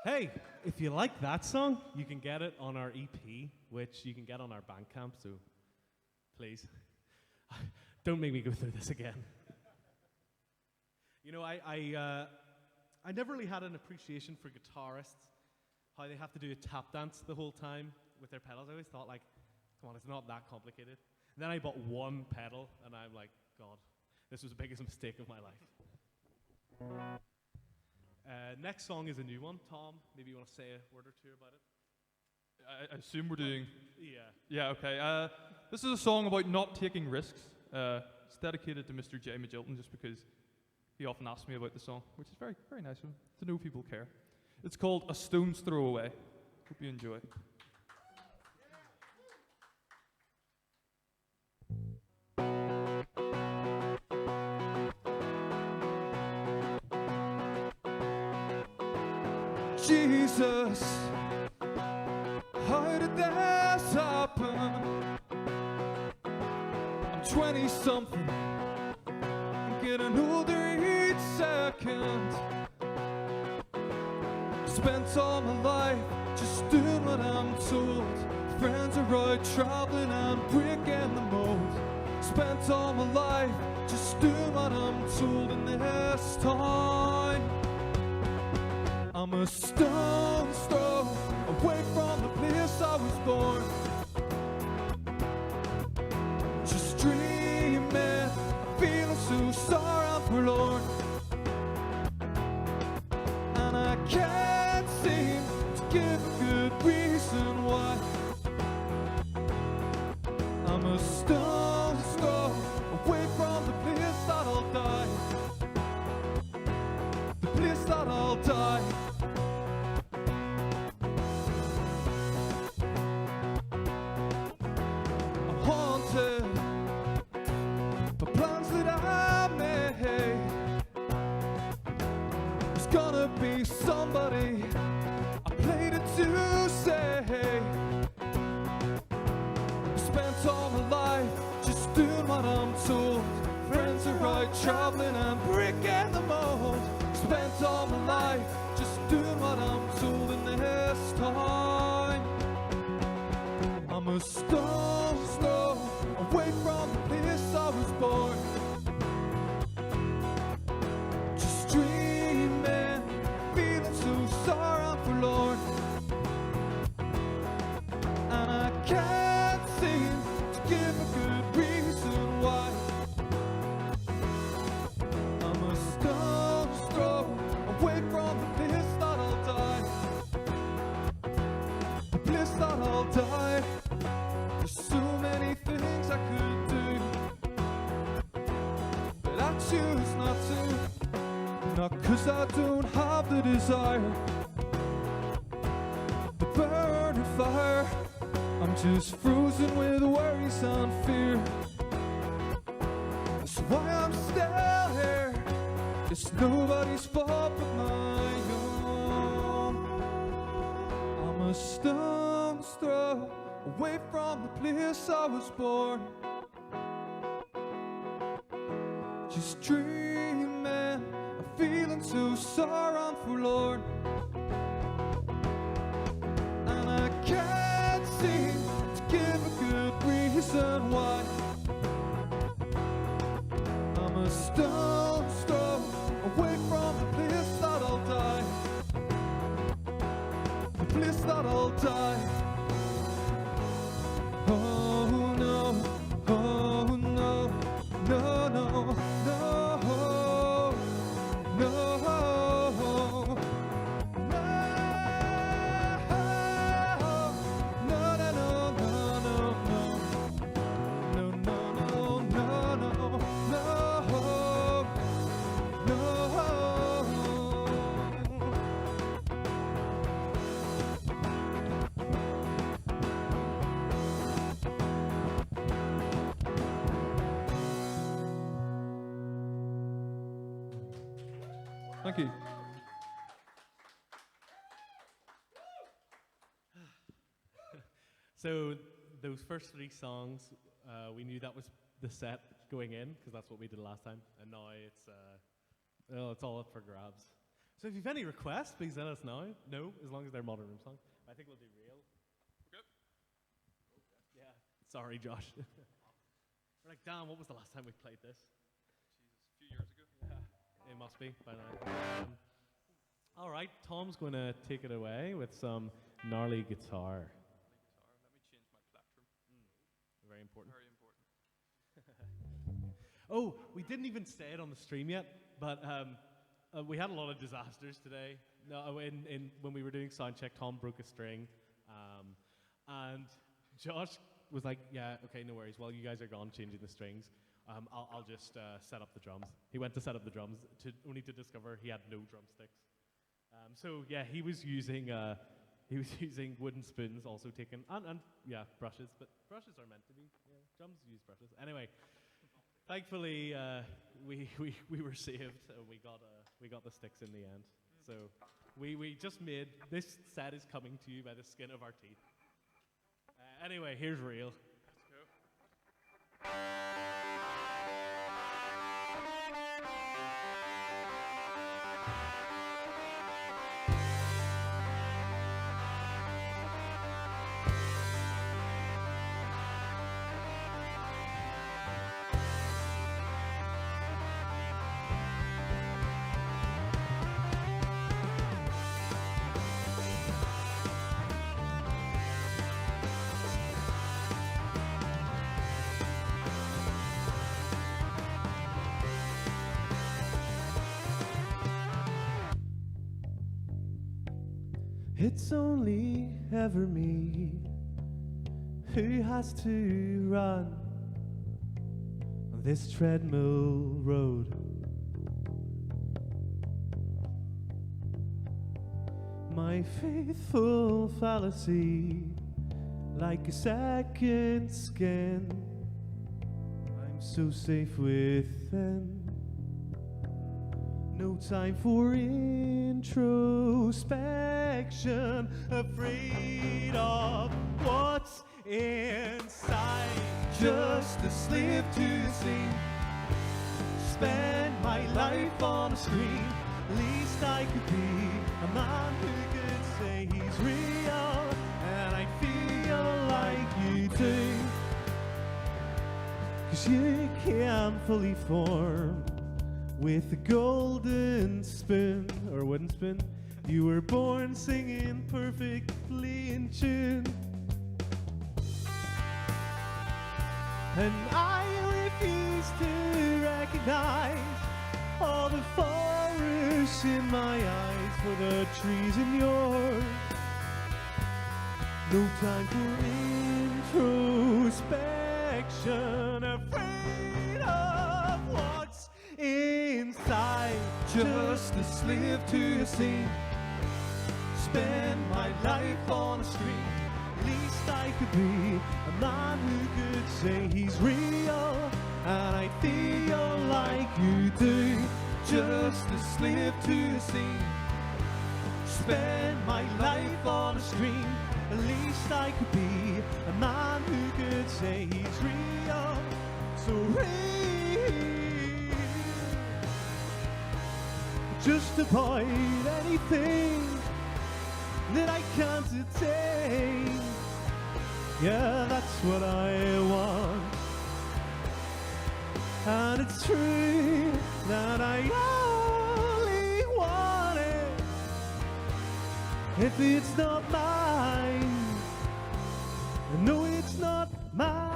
Hey, if you like that song, you can get it on our EP, which you can get on our Bandcamp, so please, don't make me go through this again. You know, I never really had an appreciation for guitarists, how they have to do a tap dance the whole time with their pedals. I always thought, like, come on, it's not that complicated. And then I bought one pedal, and I'm like, God, this was the biggest mistake of my life. Next song is a new one. Tom, maybe you want to say a word or two about it?
I assume we're doing.
Yeah.
Yeah. Okay. This is a song about not taking risks. It's dedicated to Mr. J. Magilton, just because he often asks me about the song, which is very, very nice of him to know people care. It's called A Stone's Throw Away. Hope you enjoy.
Jesus, how did this happen? I'm 20-something, getting older each second. Spent all my life just doing what I'm told. Friends are out traveling and breaking the mold. Spent all my life just doing what I'm told. In this time, I'm a stone's throw away from the place I was born. Just dreaming, feeling so sorry and forlorn. And I can't seem to give a good reason why. I'm a stone's throw away from the place that I'll die. The place that I'll die. I'm haunted by plans that I made. There's gonna be somebody I played it to say. Spent all my life just doing what I'm told. Friends are out traveling and breaking the mold. Spent all my life just doing what I'm told. In this time, I'm a stone's throw away from the place I was born. Just dreaming, feeling so sorry and forlorn. And I can't seem to give a good reason why. I'm a stone's throw away from the place that I'll die. The place that I'll die. There's so many things I could do, but I choose not to. Not 'cause I don't have the desire to burn in fire. I'm just frozen with worries and fear. That's why I'm still here. It's nobody's fault but my own. I'm a stone's throw away from the place I was born. Just dreaming, I'm feeling so sorry and forlorn. And I can't seem to give a good reason why. I'm a stone's throw away from the place that I'll die. The place that I'll die. Oh no, oh no, no, no, no, no, no, no, Thank you.
So those first three songs, we knew that was the set going in, because that's what we did last time, and now it's all up for grabs. So if you've any requests, please let us know. No, as long as they're Modern Room songs. I think we'll do real.
Okay.
Yeah. Sorry, Josh. We're like, damn, what was the last time we played this?
Jesus, a few years ago.
Yeah, it must be by now. All right, Tom's going to take it away with some gnarly guitar.
Let me change my plectrum.
Very important.
Very important.
Oh, we didn't even say it on the stream yet, but we had a lot of disasters today. No, when we were doing sound check, Tom broke a string. And Josh was like, yeah, okay, no worries. While you guys are gone changing the strings, I'll just set up the drums. He went to set up the drums, only to discover he had no drumsticks. So yeah, he was using wooden spoons, also taken, and yeah, brushes. But brushes are meant to be. Yeah, drums use brushes. Anyway, thankfully we were saved. We got the sticks in the end. So we just made this set is coming to you by the skin of our teeth. Anyway, here's real.
It's only ever me who has to run on this treadmill road. My faithful fallacy, like a second skin, I'm so safe within. No time for introspection, afraid of what's inside. Just a slip to the scene, spend my life on a screen. Least I could be a man who could say he's real, and I feel like you do. 'Cause you can't fully form with a golden spoon or wooden spoon. You were born singing perfectly in tune, and I refuse to recognize all the forest in my eyes for the trees in yours. No time for introspection, afraid of what's inside. Just a slip to a scene, spend my life on a screen. Least I could be a man who could say he's real, and I feel like you do. Just a slip to a scene, spend my life on a screen. At least I could be a man who could say he's real, so real. Just avoid anything that I can't attain. Yeah, that's what I want. And it's true that I only want it if it's not mine. No, it's not mine.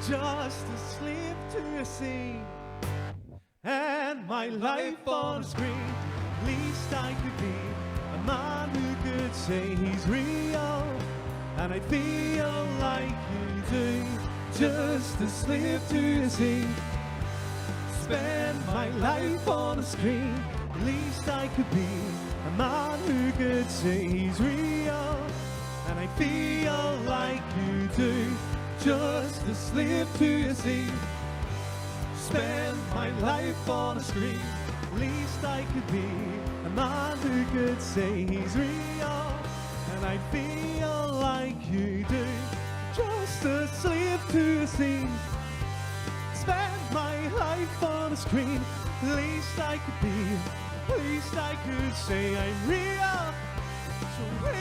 Just a slip to a scene, and my life on a screen. Least I could be a man who could say he's real, and I feel like you do. Just a slip to a scene, spend my life on a screen. Least I could be a man who could say he's real, and I feel like you do. Just a slip to a scene, spend my life on a screen. Least I could be a man who could say he's real, and I feel like you do. Just a slave to a scene, spend my life on a screen. Least I could be, least I could say I'm real. So real.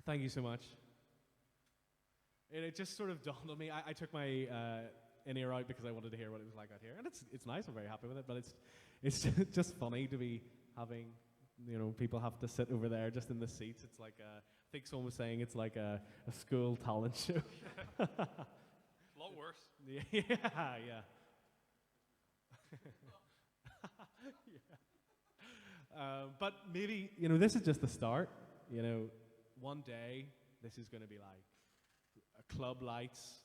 Thank you so much. And it just sort of dawned on me. I took my in-ear out because I wanted to hear what it was like out here, and it's nice. I'm very happy with it, but it's just funny to be having, you know, people have to sit over there just in the seats. It's like I think someone was saying it's like a school talent show.
A lot worse.
Yeah, yeah. But maybe, you know, this is just the start. You know, one day this is going to be like a club lights.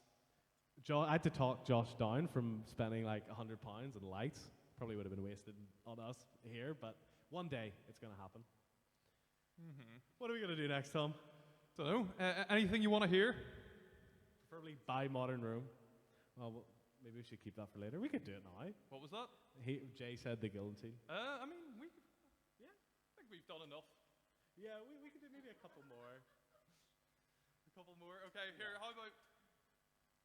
I had to talk Josh down from spending like £100 on lights. Probably would have been wasted on us here, but one day it's going to happen.
Mm-hmm.
What are we going to do next, Tom?
Don't know. Anything you want to hear?
Preferably buy Modern Room. Well, maybe we should keep that for later. We could do it now.
What was that?
Jay said the guillotine.
I mean, I think we've done enough.
Yeah, we could do maybe a couple more.
A couple more. Okay, here, how about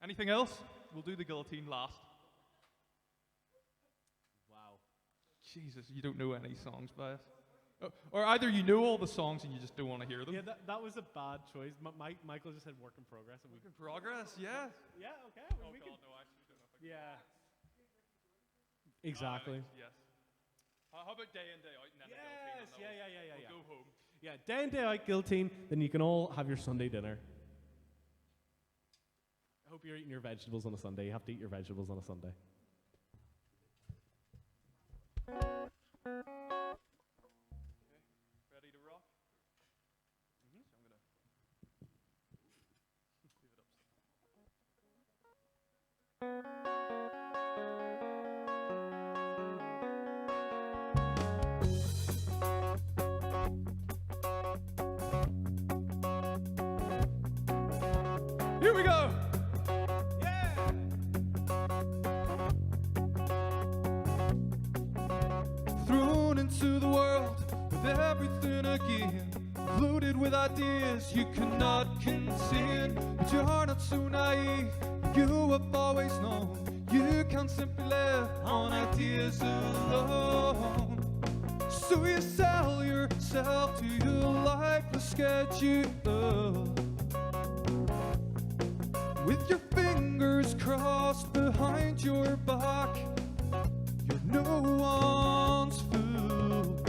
anything else? We'll do the guillotine last.
Wow.
Jesus, you don't know any songs by us. Or either you know all the songs and you just don't want to hear them.
Yeah, that was a bad choice. Michael just said work in progress. And
Work in progress, yeah.
Yeah, okay. We
God,
can,
no, I actually don't know if I can.
Yeah. Exactly.
Yes. How about day in, day out, and then the
Yes,
guillotine?
yeah.
We'll go home.
Yeah, day in, day out, guillotine, then you can all have your Sunday dinner. I hope you're eating your vegetables on a Sunday. You have to eat your vegetables on a Sunday.
Ready to rock? Mm-hmm. So I'm gonna leave it up. Here we go.
Yeah!
Thrown into the world with everything again, loaded with ideas you cannot contain. But you are not so naive, you have always known you can't simply live on ideas alone. So you sell yourself to your lifeless schedule, with your fingers crossed behind your back. You're no one's fool.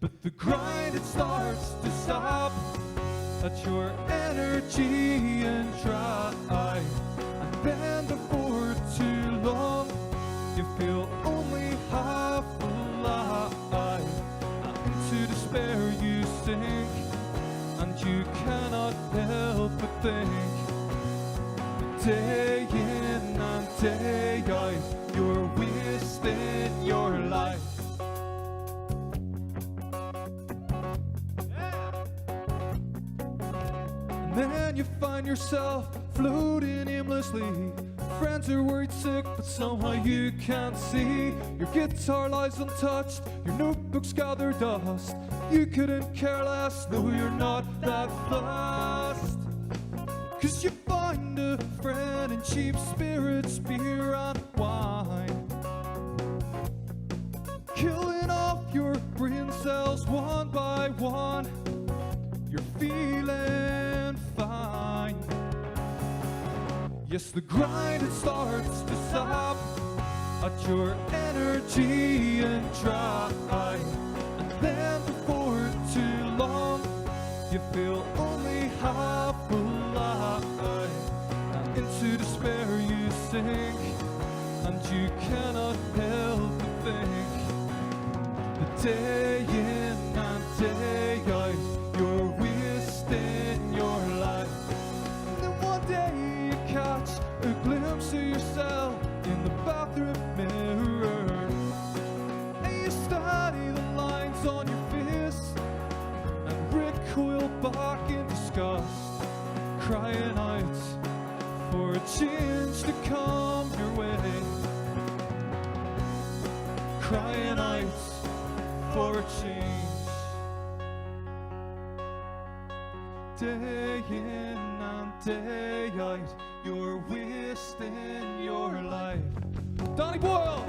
But the grind, it starts to stop at your energy and dry. And then before too long, you feel only half alive. Into despair you sink, and you cannot help but think, day in and day out, you're wasting your life. And then you find yourself floating aimlessly. Friends are worried sick, but somehow you can't see. Your guitar lies untouched, your notebooks gather dust. You couldn't care less, no, you're not that fussed. 'Cause you find a friend in cheap spirits, beer and wine, killing off your brain cells one by one. You're feeling fine. Yes, the grind, it starts to sap at your energy and dry. And then before too long, you feel only half alive. And into despair you sink, and you cannot help but think, that day in and day out, you're wasting your life. And then one day you catch a glimpse of yourself in the bathroom crying out for a change to come your way, crying out for a change. Day in and day out, you're wasting your life. Donny Boyle!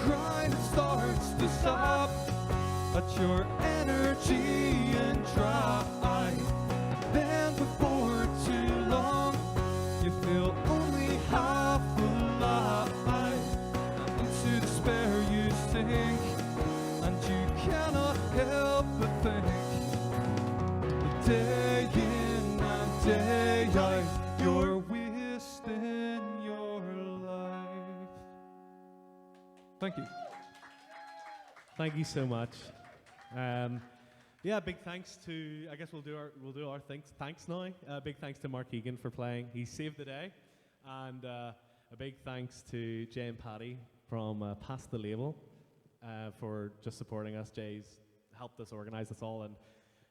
Grind starts to stop at your energy and dry. Then before too long, you feel only half alive. Into despair you sink, and you cannot help but think. The day in and day out, you're wasting your life.
Thank you.
Thank you so much. Yeah, big thanks to, I guess we'll do our thanks now. Big thanks to Mark Hegan for playing. He saved the day. And a big thanks to Jay and Paddy from Past the Label for just supporting us. Jay's helped us organize this all, and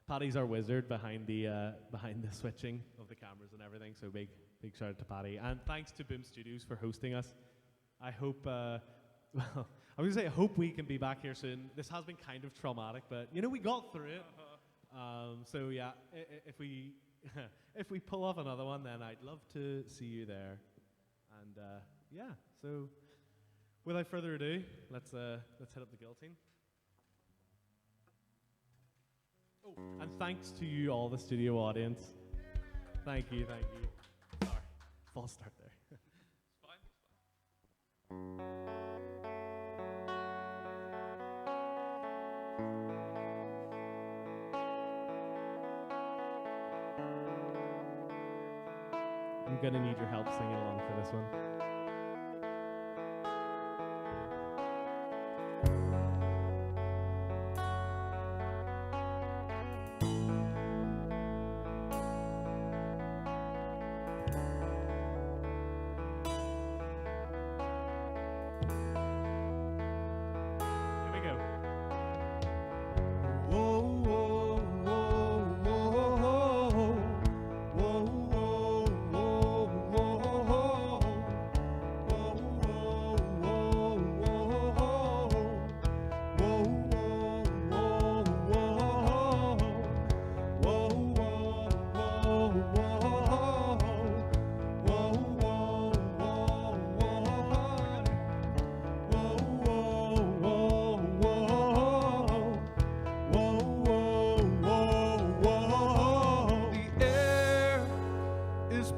Paddy's our wizard behind the switching of the cameras and everything. So big shout out to Paddy. And thanks to Boom Studios for hosting us. I hope well, I was gonna say, I hope we can be back here soon. This has been kind of traumatic, but you know, we got through it. So yeah, if we if we pull off another one, then I'd love to see you there. And yeah, so without further ado, let's hit up the guillotine. Oh, and thanks to you all, the studio audience. Thank you. Sorry, false start there.
It's fine.
I'm gonna need your help singing along for this one. Here we go.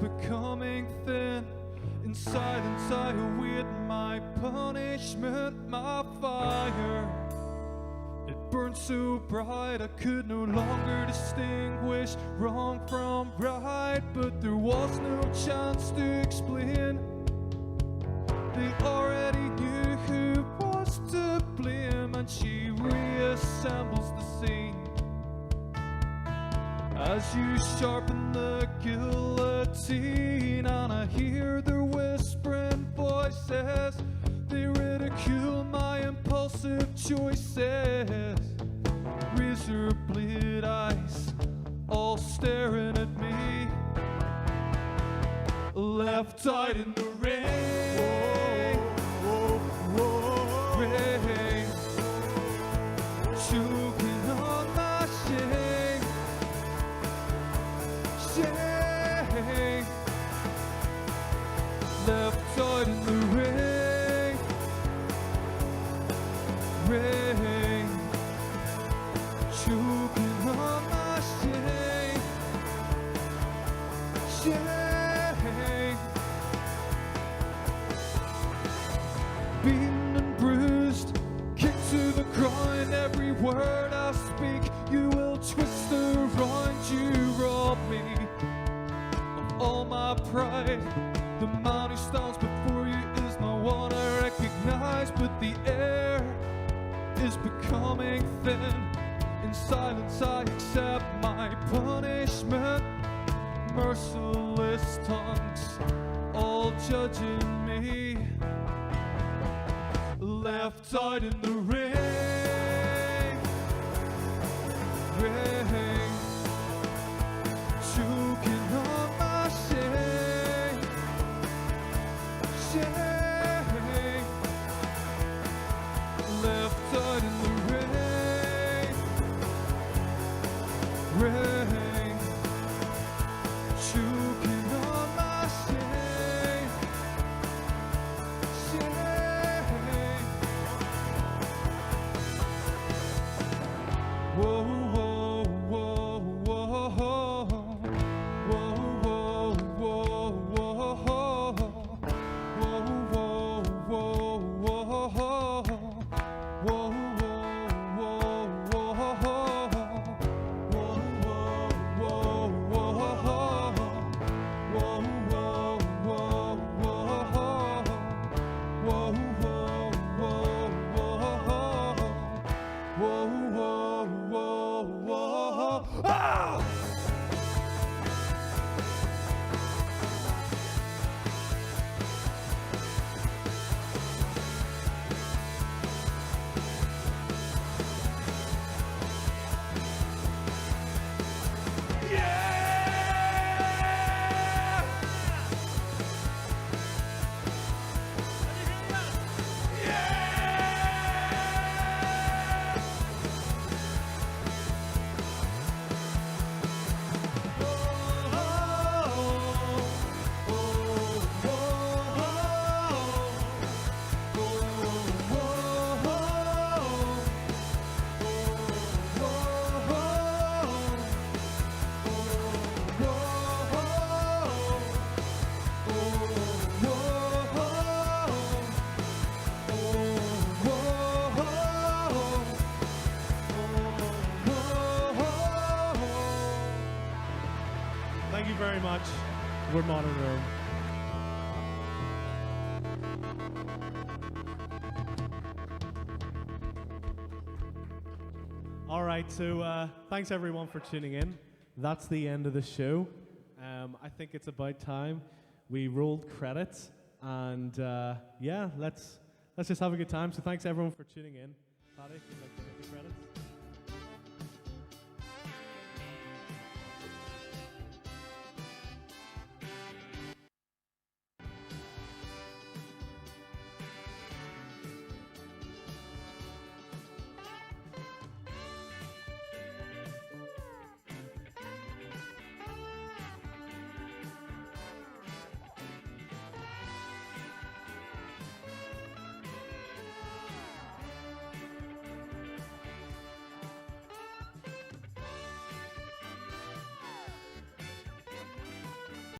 Becoming thin. In silence I await my punishment, my fire. It burned so bright I could no longer distinguish wrong from right, but there was no chance to explain. They already knew who was to blame, and she reassembles the scene. As you sharpen the guillotine, and I hear their whispering voices, they ridicule my impulsive choices. Razor blade eyes, all staring at me. Left out in the rain, rain, choking on my shame. Left out in the rain, rain, choking on my shame, shame. Beaten and bruised, kicked to the ground. Every word I speak, you will twist around. You rob me of all my pride. The man who stands before you is no one I recognize, but the air is becoming thin. In silence I accept my punishment, merciless. endless tongues, all judging me. Left out in the rain, rain, choking on my shame, shame. Left out in the rain, rain, choking on my shame, shame. Whoa, whoa, whoa, whoa, whoa, whoa, whoa, ah! Thank you very much. We're Modern Rome. All right, so thanks everyone for tuning in. That's the end of the show. I think it's about time we rolled credits, and yeah, let's just have a good time. So thanks everyone for tuning in. Paddy,